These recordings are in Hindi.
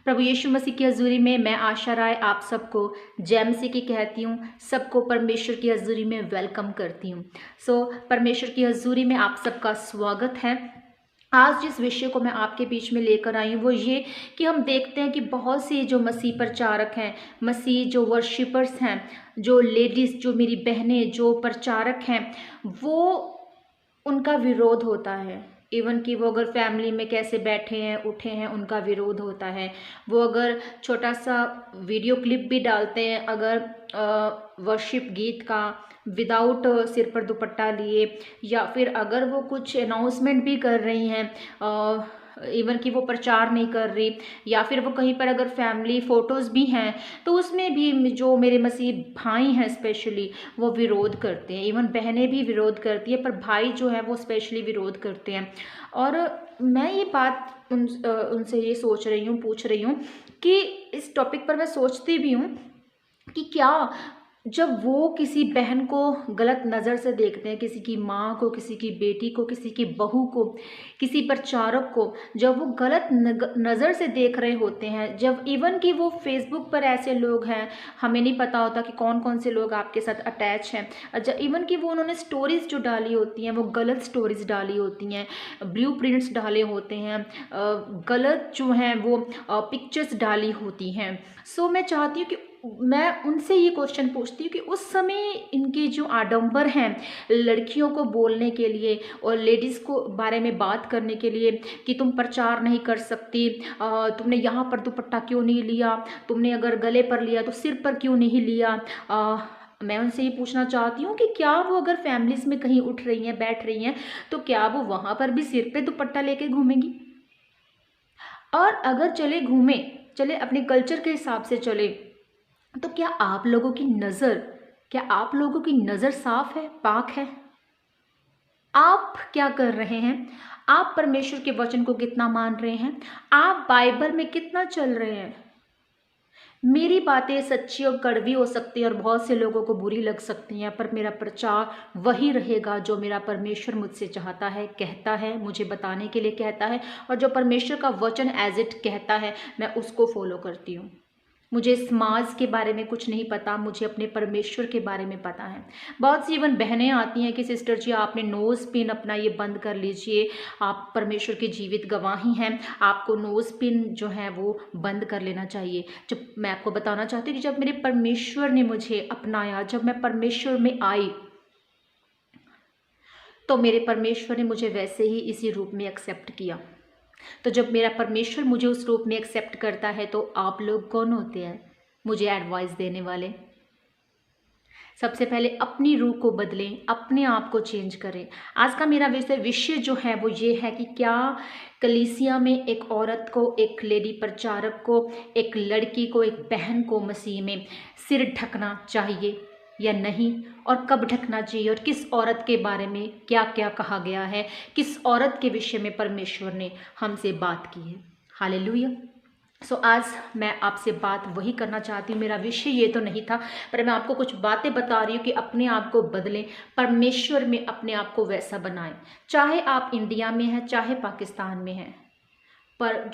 प्रभु यीशु मसीह की हजूरी में मैं आशा राय आप सबको जय मसीह की कहती हूँ। सबको परमेश्वर की हजूरी में वेलकम करती हूँ। परमेश्वर की हजूरी में आप सबका स्वागत है। आज जिस विषय को मैं आपके बीच में लेकर आई हूँ वो ये कि हम देखते हैं कि बहुत सी जो मसीह प्रचारक हैं, मसीह जो वर्शिपर्स हैं, जो लेडीज़, जो मेरी बहनें, जो प्रचारक हैं, वो उनका विरोध होता है। इवन कि वो अगर फैमिली में कैसे बैठे हैं, उठे हैं, उनका विरोध होता है। वो अगर छोटा सा वीडियो क्लिप भी डालते हैं, अगर वर्शिप गीत का विदाउट सिर पर दुपट्टा लिए, या फिर अगर वो कुछ अनाउंसमेंट भी कर रही हैं, इवन कि वो प्रचार नहीं कर रही, या फिर वो कहीं पर अगर फैमिली फ़ोटोज़ भी हैं तो उसमें भी जो मेरे मसीह भाई हैं स्पेशली वो विरोध करते हैं। इवन बहनें भी विरोध करती है, पर भाई जो है वो स्पेशली विरोध करते हैं। और मैं ये बात उनसे ये सोच रही हूँ, पूछ रही हूँ कि इस टॉपिक पर मैं सोचती भी हूँ कि क्या जब वो किसी बहन को गलत नज़र से देखते हैं, किसी की माँ को, किसी की बेटी को, किसी की बहू को, किसी प्रचारक को, जब वो गलत नज़र से देख रहे होते हैं, जब इवन कि वो फेसबुक पर ऐसे लोग हैं, हमें नहीं पता होता कि कौन कौन से लोग आपके साथ अटैच हैं, जब इवन कि वो उन्होंने स्टोरीज़ जो डाली होती हैं वो गलत स्टोरीज़ डाली होती हैं, ब्लूप्रिंट्स डाले होते हैं, गलत जो हैं वो पिक्चर्स डाली होती हैं। मैं चाहती हूँ कि मैं उनसे ये क्वेश्चन पूछती हूँ कि उस समय इनके जो आडंबर हैं लड़कियों को बोलने के लिए और लेडीज़ को बारे में बात करने के लिए कि तुम प्रचार नहीं कर सकती, तुमने यहाँ पर दुपट्टा क्यों नहीं लिया, तुमने अगर गले पर लिया तो सिर पर क्यों नहीं लिया, मैं उनसे ये पूछना चाहती हूँ कि क्या वो अगर फैमिलीज़ में कहीं उठ रही हैं, बैठ रही हैं, तो क्या वो वहाँ पर भी सिर पे दुपट्टा लेके घूमेंगी? और अगर चले घूमें, चले अपने कल्चर के हिसाब से चले, तो क्या आप लोगों की नज़र साफ है, पाक है? आप क्या कर रहे हैं? आप परमेश्वर के वचन को कितना मान रहे हैं? आप बाइबल में कितना चल रहे हैं? मेरी बातें सच्ची और कड़वी हो सकती है और बहुत से लोगों को बुरी लग सकती हैं, पर मेरा प्रचार वही रहेगा जो मेरा परमेश्वर मुझसे चाहता है, कहता है, मुझे बताने के लिए कहता है, और जो परमेश्वर का वचन एज इट कहता है मैं उसको फॉलो करती हूँ। मुझे समाज के बारे में कुछ नहीं पता, मुझे अपने परमेश्वर के बारे में पता है। बहुत सी इवन बहनें आती हैं कि सिस्टर जी आपने नोज़ पिन अपना ये बंद कर लीजिए, आप परमेश्वर की जीवित गवाही हैं, आपको नोज़ पिन जो है वो बंद कर लेना चाहिए। जब मैं आपको बताना चाहती हूँ कि जब मेरे परमेश्वर ने मुझे अपनाया, जब मैं परमेश्वर में आई, तो मेरे परमेश्वर ने मुझे वैसे ही इसी रूप में एक्सेप्ट किया। तो जब मेरा परमेश्वर मुझे उस रूप में एक्सेप्ट करता है तो आप लोग कौन होते हैं मुझे एडवाइस देने वाले? सबसे पहले अपनी रूह को बदलें, अपने आप को चेंज करें। आज का मेरा विषय जो है वो ये है कि क्या कलीसिया में एक औरत को, एक लेडी प्रचारक को, एक लड़की को, एक बहन को मसीह में सिर ढकना चाहिए या नहीं, और कब ढकना चाहिए, और किस औरत के बारे में क्या क्या कहा गया है, किस औरत के विषय में परमेश्वर ने हमसे बात की है। हालेलुया। आज मैं आपसे बात वही करना चाहती हूँ। मेरा विषय ये तो नहीं था, पर मैं आपको कुछ बातें बता रही हूँ कि अपने आप को बदलें, परमेश्वर में अपने आप को वैसा बनाएं। चाहे आप इंडिया में हैं, चाहे पाकिस्तान में हैं, पर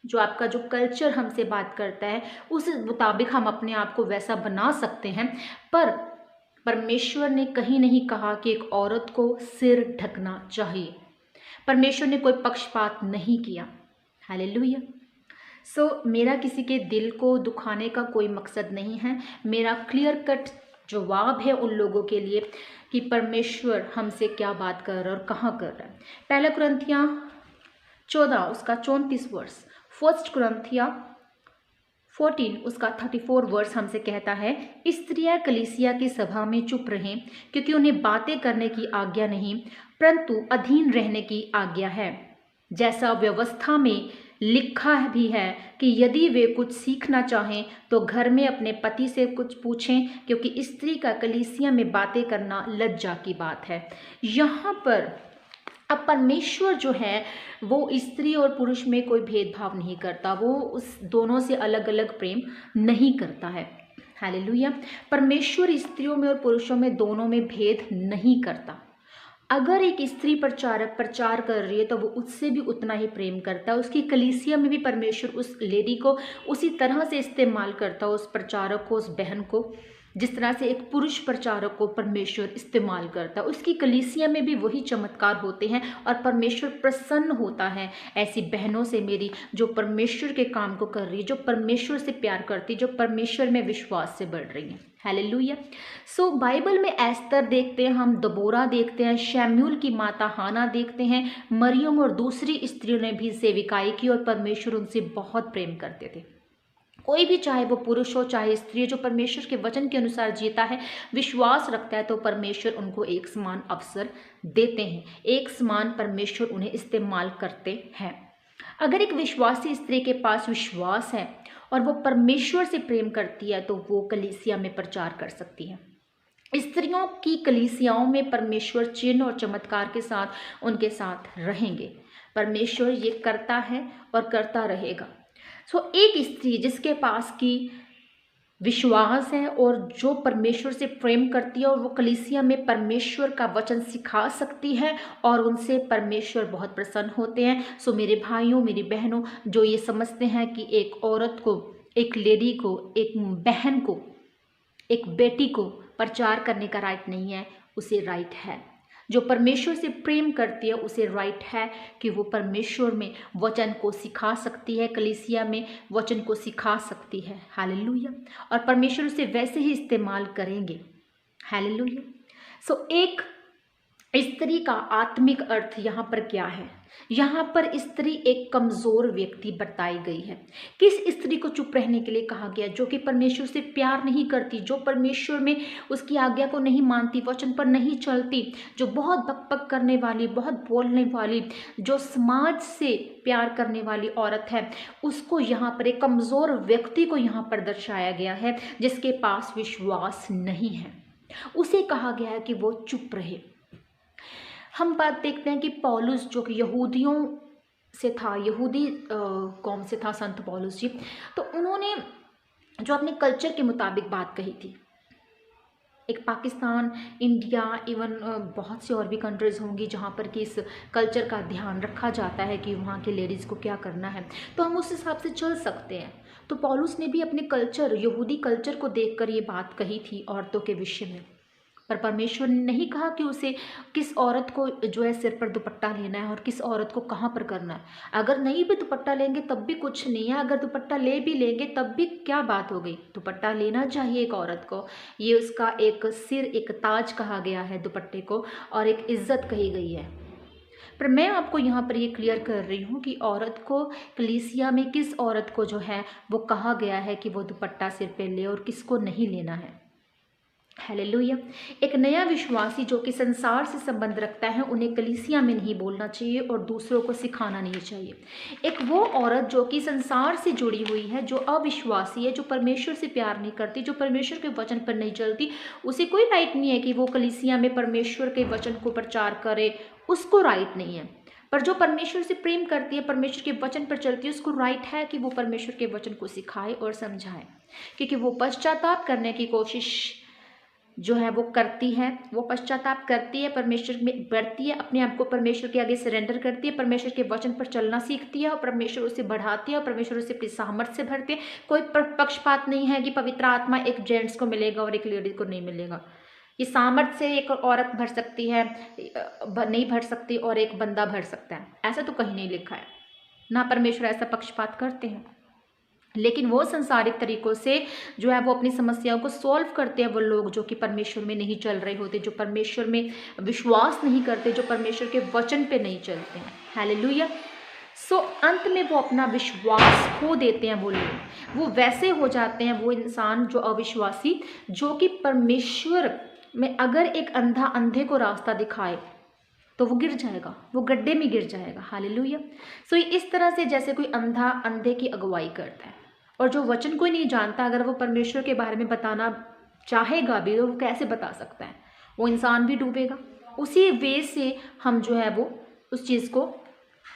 जो आपका जो कल्चर हमसे बात करता है उस मुताबिक हम अपने आप को वैसा बना सकते हैं। पर परमेश्वर ने कहीं नहीं कहा कि एक औरत को सिर ढकना चाहिए। परमेश्वर ने कोई पक्षपात नहीं किया। हालेलुया। मेरा किसी के दिल को दुखाने का कोई मकसद नहीं है। मेरा क्लियर कट जवाब है उन लोगों के लिए कि परमेश्वर हमसे क्या बात कर रहा है और कहाँ कर रहा है। पहला कुरिन्थियाँ 14 उसका 34 वर्ष, 1 कुरिन्थियाँ 14 उसका 34 वर्ष हमसे कहता है, स्त्रियां कलीसिया की सभा में चुप रहें, क्योंकि उन्हें बातें करने की आज्ञा नहीं परंतु अधीन रहने की आज्ञा है, जैसा व्यवस्था में लिखा भी है कि यदि वे कुछ सीखना चाहें तो घर में अपने पति से कुछ पूछें, क्योंकि स्त्री का कलीसिया में बातें करना लज्जा की बात है। यहाँ पर अब परमेश्वर जो है वो स्त्री और पुरुष में कोई भेदभाव नहीं करता, वो उस दोनों से अलग अलग प्रेम नहीं करता है। हालेलुया। परमेश्वर स्त्रियों में और पुरुषों में दोनों में भेद नहीं करता। अगर एक स्त्री प्रचारक प्रचार कर रही है तो वो उससे भी उतना ही प्रेम करता है। उसकी कलीसिया में भी परमेश्वर उस लेडी को उसी तरह से इस्तेमाल करता है, उस प्रचारक को, उस बहन को, जिस तरह से एक पुरुष प्रचारक को परमेश्वर इस्तेमाल करता है। उसकी कलीसिया में भी वही चमत्कार होते हैं और परमेश्वर प्रसन्न होता है ऐसी बहनों से मेरी, जो परमेश्वर के काम को कर रही है, जो परमेश्वर से प्यार करती, जो परमेश्वर में विश्वास से बढ़ रही है। हालेलुया। सो बाइबल में एस्तर देखते हैं, हम दबोरा देखते हैं, शमूएल की माता हाना देखते हैं, मरियम और दूसरी स्त्रियों ने भी सेविकाई की और परमेश्वर उनसे बहुत प्रेम करते थे। कोई भी, चाहे वो पुरुष हो चाहे स्त्री हो, जो परमेश्वर के वचन के अनुसार जीता है, विश्वास रखता है, तो परमेश्वर उनको एक समान अवसर देते हैं, एक समान परमेश्वर उन्हें इस्तेमाल करते हैं। अगर एक विश्वासी स्त्री के पास विश्वास है और वो परमेश्वर से प्रेम करती है तो वो कलीसिया में प्रचार कर सकती है। स्त्रियों की कलीसियाओं में परमेश्वर चिन्ह और चमत्कार के साथ उनके साथ रहेंगे। परमेश्वर ये करता है और करता रहेगा। एक स्त्री जिसके पास की विश्वास है और जो परमेश्वर से प्रेम करती है और वो कलीसिया में परमेश्वर का वचन सिखा सकती है और उनसे परमेश्वर बहुत प्रसन्न होते हैं। मेरे भाइयों, मेरी बहनों, जो ये समझते हैं कि एक औरत को, एक लेडी को, एक बहन को, एक बेटी को प्रचार करने का राइट नहीं है, उसे राइट है। जो परमेश्वर से प्रेम करती है उसे राइट है कि वो परमेश्वर में वचन को सिखा सकती है, कलीसिया में वचन को सिखा सकती है। हालेलुया। और परमेश्वर उसे वैसे ही इस्तेमाल करेंगे। हालेलुया। एक स्त्री का आत्मिक अर्थ यहाँ पर क्या है? यहाँ पर स्त्री एक कमज़ोर व्यक्ति बताई गई है। किस स्त्री को चुप रहने के लिए कहा गया? जो कि परमेश्वर से प्यार नहीं करती, जो परमेश्वर में उसकी आज्ञा को नहीं मानती, वचन पर नहीं चलती, जो बहुत बकबक करने वाली, बहुत बोलने वाली, जो समाज से प्यार करने वाली औरत है, उसको यहाँ पर एक कमज़ोर व्यक्ति को यहाँ पर दर्शाया गया है, जिसके पास विश्वास नहीं है। उसे कहा गया है कि वो चुप रहे। हम बात देखते हैं कि पौलुस, जो कि यहूदियों से था, यहूदी कौम से था, संत पौलुस जी, तो उन्होंने जो अपने कल्चर के मुताबिक बात कही थी। एक पाकिस्तान, इंडिया, इवन बहुत सी और भी कंट्रीज़ होंगी जहाँ पर कि इस कल्चर का ध्यान रखा जाता है कि वहाँ के लेडीज़ को क्या करना है, तो हम उस हिसाब से चल सकते हैं। तो पौलुस ने भी अपने कल्चर, यहूदी कल्चर को देखकर ये बात कही थी औरतों के विषय में। पर परमेश्वर ने नहीं कहा कि उसे किस औरत को जो है सिर पर दुपट्टा लेना है और किस औरत को कहाँ पर करना है। अगर नहीं भी दुपट्टा लेंगे तब भी कुछ नहीं है, अगर दुपट्टा ले भी लेंगे तब भी क्या बात हो गई। दुपट्टा लेना चाहिए एक औरत को, ये उसका एक सिर, एक ताज कहा गया है दुपट्टे को, और एक इज्जत कही गई है। पर मैं आपको यहाँ पर ये क्लियर कर रही हूँ कि औरत को कलीसिया में किस औरत को जो है वो कहा गया है कि वो दुपट्टा सिर पे ले और किसको नहीं लेना है। हालेलुया। एक नया विश्वासी जो कि संसार से संबंध रखता है, उन्हें कलीसिया में नहीं बोलना चाहिए और दूसरों को सिखाना नहीं चाहिए। एक वो औरत जो कि संसार से जुड़ी हुई है, जो अविश्वासी है, जो परमेश्वर से प्यार नहीं करती, जो परमेश्वर के वचन पर नहीं चलती, उसे कोई राइट नहीं है कि वो कलीसिया में परमेश्वर के वचन को प्रचार करे, उसको राइट नहीं है। पर जो परमेश्वर से प्रेम करती है, परमेश्वर के वचन पर चलती है, उसको राइट है कि वो परमेश्वर के वचन को सिखाए और समझाए, क्योंकि वो पश्चाताप करने की कोशिश जो है वो करती है, वो पश्चाताप करती है, परमेश्वर में बढ़ती है, अपने आप को परमेश्वर के आगे सरेंडर करती है, परमेश्वर के वचन पर चलना सीखती है और परमेश्वर उसे बढ़ाती है और परमेश्वर उसे अपनी सामर्थ्य से भरती है। कोई पक्षपात नहीं है कि पवित्र आत्मा एक जेंट्स को मिलेगा और एक लेडीज को नहीं मिलेगा। ये सामर्थ्य से एक औरत भर सकती है, नहीं भर सकती, और एक बंदा भर सकता है, ऐसा तो कहीं नहीं लिखा है। ना परमेश्वर ऐसा पक्षपात करते हैं। लेकिन वो संसारिक तरीकों से जो है वो अपनी समस्याओं को सॉल्व करते हैं वो लोग जो कि परमेश्वर में नहीं चल रहे होते, जो परमेश्वर में विश्वास नहीं करते, जो परमेश्वर के वचन पे नहीं चलते हैं। हालेलुया। अंत में वो अपना विश्वास खो देते हैं। वो लोग, वो वैसे हो जाते हैं, वो इंसान जो अविश्वासी, जो कि परमेश्वर में अगर एक अंधा अंधे को रास्ता दिखाए तो वो गिर जाएगा, वो गड्ढे में गिर जाएगा। हालेलुया। इस तरह से जैसे कोई अंधा अंधे की अगुवाई करता है, और जो वचन कोई नहीं जानता, अगर वो परमेश्वर के बारे में बताना चाहेगा भी तो वो कैसे बता सकता है, वो इंसान भी डूबेगा। उसी वे से हम जो है वो उस चीज़ को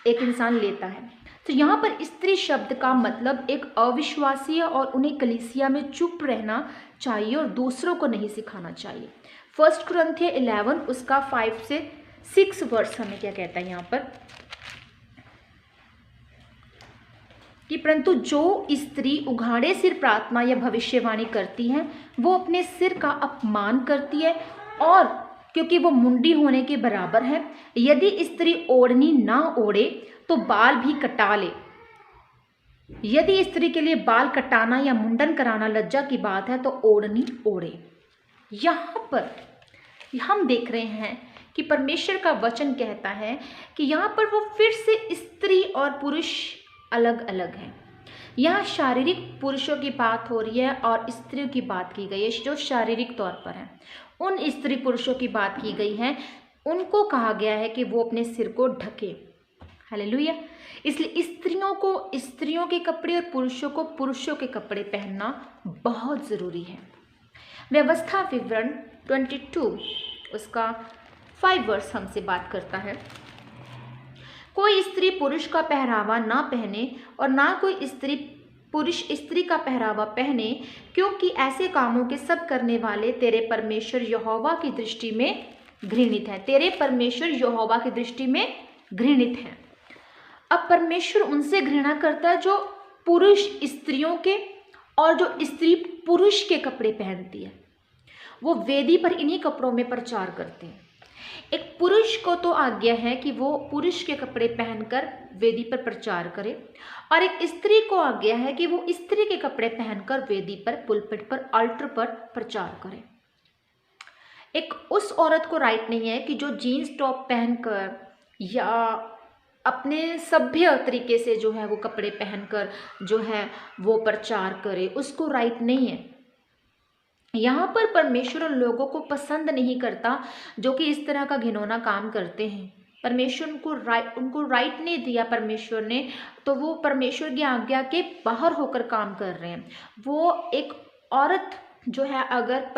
एक इंसान लेता है। तो यहाँ पर स्त्री शब्द का मतलब एक अविश्वासी है और उन्हें कलीसिया में चुप रहना चाहिए और दूसरों को नहीं सिखाना चाहिए। 1 कुरिन्थियों 11 उसका 5 से 6 वर्स हमें क्या कहता है यहाँ पर कि परंतु जो स्त्री उघाड़े सिर प्रार्थना या भविष्यवाणी करती है वो अपने सिर का अपमान करती है, और क्योंकि वो मुंडी होने के बराबर है। यदि स्त्री ओढ़नी ना ओढ़े तो बाल भी कटा ले। यदि स्त्री के लिए बाल कटाना या मुंडन कराना लज्जा की बात है तो ओढ़नी ओढ़े। यहाँ पर हम देख रहे हैं कि परमेश्वर का वचन कहता है कि यहाँ पर वो फिर से स्त्री और पुरुष अलग अलग हैं। यहाँ शारीरिक पुरुषों की बात हो रही है और स्त्रियों की बात की गई है जो शारीरिक तौर पर हैं। उन स्त्री पुरुषों की बात की गई है, उनको कहा गया है कि वो अपने सिर को ढके। हालेलुया। इसलिए स्त्रियों को स्त्रियों के कपड़े और पुरुषों को पुरुषों के कपड़े पहनना बहुत ज़रूरी है। व्यवस्था विवरण 22 उसका 5 वर्स हमसे बात करता है। कोई स्त्री पुरुष का पहरावा ना पहने और ना कोई स्त्री पुरुष स्त्री का पहरावा पहने, क्योंकि ऐसे कामों के सब करने वाले तेरे परमेश्वर यहोवा की दृष्टि में घृणित हैं। तेरे परमेश्वर यहोवा की दृष्टि में घृणित हैं। अब परमेश्वर उनसे घृणा करता है जो पुरुष स्त्रियों के और जो स्त्री पुरुष के कपड़े पहनती है। वो वेदी पर इन्हीं कपड़ों में प्रचार करते हैं। एक पुरुष को तो आज्ञा है कि वो पुरुष के कपड़े पहनकर वेदी पर प्रचार करे, और एक स्त्री को आज्ञा है कि वो स्त्री के कपड़े पहनकर वेदी पर, पुलपिट पर, अल्टर पर प्रचार करे। एक उस औरत को राइट नहीं है कि जो जीन्स टॉप पहनकर या अपने सभ्य तरीके से जो है वो कपड़े पहनकर जो है वो प्रचार करे, उसको राइट नहीं है। यहाँ पर परमेश्वर उन लोगों को पसंद नहीं करता जो कि इस तरह का घिनौना काम करते हैं। परमेश्वर उनको राइट नहीं दिया परमेश्वर ने, तो वो परमेश्वर की आज्ञा के बाहर होकर काम कर रहे हैं। वो एक औरत जो है अगर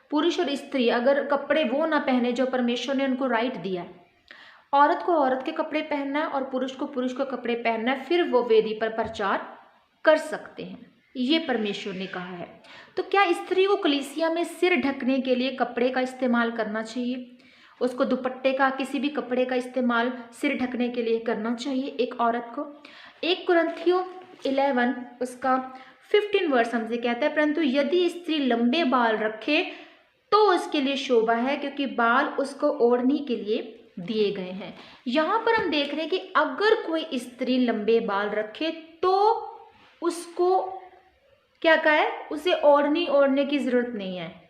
पुरुष और स्त्री अगर कपड़े वो ना पहने जो परमेश्वर ने उनको राइट दिया है, औरत को औरत के कपड़े पहनना है और पुरुष को पुरुष के कपड़े पहनना है, फिर वो वेदी पर प्रचार कर सकते हैं, ये परमेश्वर ने कहा है। तो क्या स्त्री को कलीसिया में सिर ढकने के लिए कपड़े का इस्तेमाल करना चाहिए? उसको दुपट्टे का, किसी भी कपड़े का इस्तेमाल सिर ढकने के लिए करना चाहिए एक औरत को। 1 कुरिन्थियों 11 उसका 15 वर्स हमसे कहता है, परंतु यदि स्त्री लंबे बाल रखे तो उसके लिए शोभा है, क्योंकि बाल उसको ओढ़ने के लिए दिए गए हैं। यहाँ पर हम देख रहे हैं कि अगर कोई स्त्री लंबे बाल रखे तो उसको क्या कहा है, उसे ओढ़ने की जरूरत नहीं है।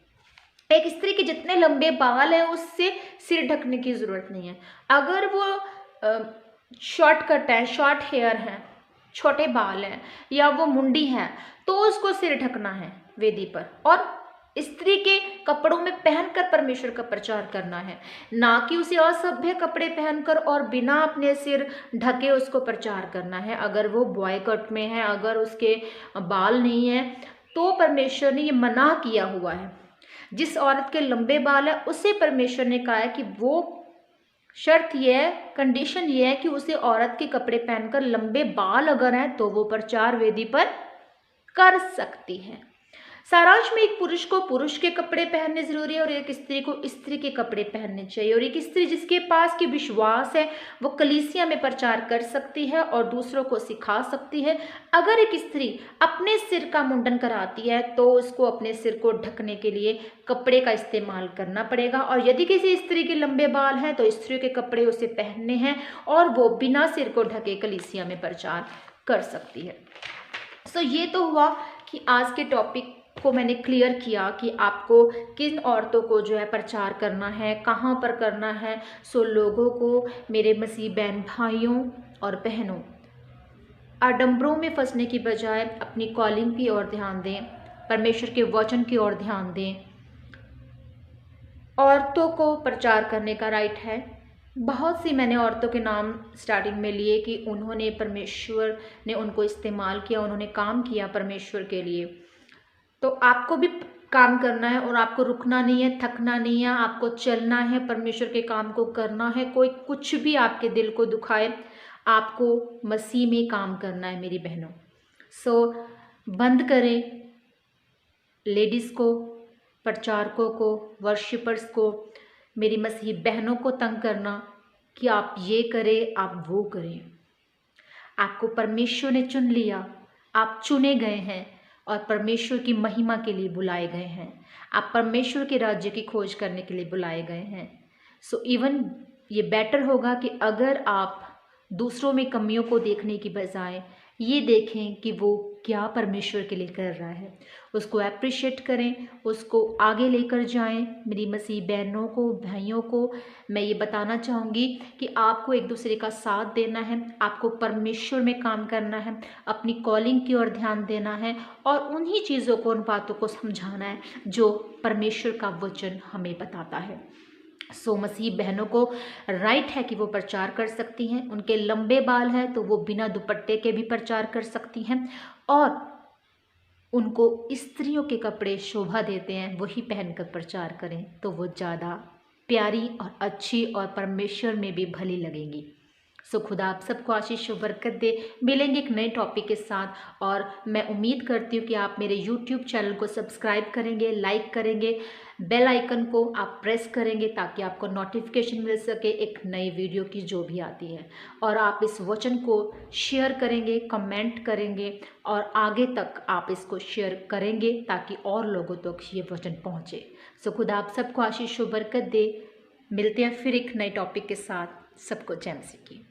एक स्त्री के जितने लंबे बाल हैं उससे सिर ढकने की जरूरत नहीं है। अगर वो शॉर्ट कट है, शॉर्ट हेयर है, छोटे बाल हैं या वो मुंडी है तो उसको सिर ढकना है वेदी पर, और स्त्री के कपड़ों में पहनकर परमेश्वर का प्रचार करना है, ना कि उसे असभ्य कपड़े पहनकर और बिना अपने सिर ढके उसको प्रचार करना है। अगर वो बॉय कट में है, अगर उसके बाल नहीं है, तो परमेश्वर ने ये मना किया हुआ है। जिस औरत के लंबे बाल है उसे परमेश्वर ने कहा है कि वो शर्त ये है, कंडीशन ये है कि उसे औरत के कपड़े पहनकर लंबे बाल अगर हैं तो वो प्रचार वेदी पर कर सकती है। सारांश में एक पुरुष को पुरुष के कपड़े पहनने जरूरी है और एक स्त्री को स्त्री के कपड़े पहनने चाहिए। और एक स्त्री जिसके पास की विश्वास है वो कलीसिया में प्रचार कर सकती है और दूसरों को सिखा सकती है। अगर एक स्त्री अपने सिर का मुंडन कराती है तो उसको अपने सिर को ढकने के लिए कपड़े का इस्तेमाल करना पड़ेगा, और यदि किसी स्त्री के लंबे बाल हैं तो स्त्री के कपड़े उसे पहनने हैं और वो बिना सिर को ढके कलीसिया में प्रचार कर सकती है। सो ये तो हुआ कि आज के टॉपिक को मैंने क्लियर किया कि आपको किन औरतों को जो है प्रचार करना है, कहाँ पर करना है। सो लोगों को, मेरे मसीह बहन भाइयों और बहनों, आडंबरों में फंसने की बजाय अपनी कॉलिंग की ओर ध्यान दें, परमेश्वर के वचन की ओर ध्यान दें। औरतों को प्रचार करने का राइट है। बहुत सी मैंने औरतों के नाम स्टार्टिंग में लिए कि उन्होंने, परमेश्वर ने उनको इस्तेमाल किया, उन्होंने काम किया परमेश्वर के लिए। तो आपको भी काम करना है और आपको रुकना नहीं है, थकना नहीं है, आपको चलना है, परमेश्वर के काम को करना है। कोई कुछ भी आपके दिल को दुखाए, आपको मसीह में काम करना है मेरी बहनों। सो बंद करें लेडीज़ को, प्रचारकों को, वर्शिपर्स को मेरी मसीही बहनों को तंग करना कि आप ये करें, आप वो करें। आपको परमेश्वर ने चुन लिया, आप चुने गए हैं और परमेश्वर की महिमा के लिए बुलाए गए हैं। आप परमेश्वर के राज्य की खोज करने के लिए बुलाए गए हैं। सो इवन ये बेटर होगा कि अगर आप दूसरों में कमियों को देखने की बजाय ये देखें कि वो क्या परमेश्वर के लिए कर रहा है, उसको अप्रिशिएट करें, उसको आगे लेकर जाएं। मेरी मसीह बहनों को, भाइयों को मैं ये बताना चाहूँगी कि आपको एक दूसरे का साथ देना है, आपको परमेश्वर में काम करना है, अपनी कॉलिंग की ओर ध्यान देना है और उन्हीं चीज़ों को, उन बातों को समझाना है जो परमेश्वर का वचन हमें बताता है। सो मसीह बहनों को राइट है कि वो प्रचार कर सकती हैं। उनके लंबे बाल हैं तो वो बिना दुपट्टे के भी प्रचार कर सकती हैं और उनको स्त्रियों के कपड़े शोभा देते हैं, वही पहनकर प्रचार करें तो वो ज़्यादा प्यारी और अच्छी और परमेश्वर में भी भली लगेंगी। सो खुदा आप सबको आशीष और बरकत दे। मिलेंगे एक नए टॉपिक के साथ और मैं उम्मीद करती हूँ कि आप मेरे यूट्यूब चैनल को सब्सक्राइब करेंगे, लाइक करेंगे, बेल आइकन को आप प्रेस करेंगे ताकि आपको नोटिफिकेशन मिल सके एक नई वीडियो की जो भी आती है। और आप इस वचन को शेयर करेंगे, कमेंट करेंगे और आगे तक आप इसको शेयर करेंगे ताकि और लोगों तक ये वचन पहुँचे। सो खुदा आप सबको आशीष और बरकत दे। मिलते हैं फिर एक नए टॉपिक के साथ। सबको जय मसीह की।